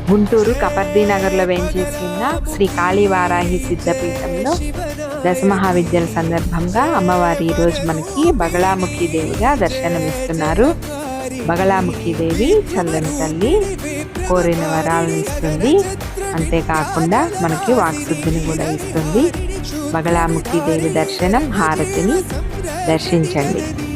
గుంటూరు కపర్దీ నగర్లో వేంచేసిన శ్రీ కాళీవారాహి సిద్ధపీఠంలో దశమహావిద్యల సందర్భంగా అమ్మవారి ఈరోజు మనకి బగళాముఖి దేవిగా దర్శనమిస్తున్నారు. బగళాముఖి దేవి చల్లని తల్లి, కోరిన వరాలను ఇస్తుంది. అంతేకాకుండా మనకి వాక్శుద్ధిని కూడా ఇస్తుంది. బగళాముఖి దేవి దర్శనం, హారతిని దర్శించండి.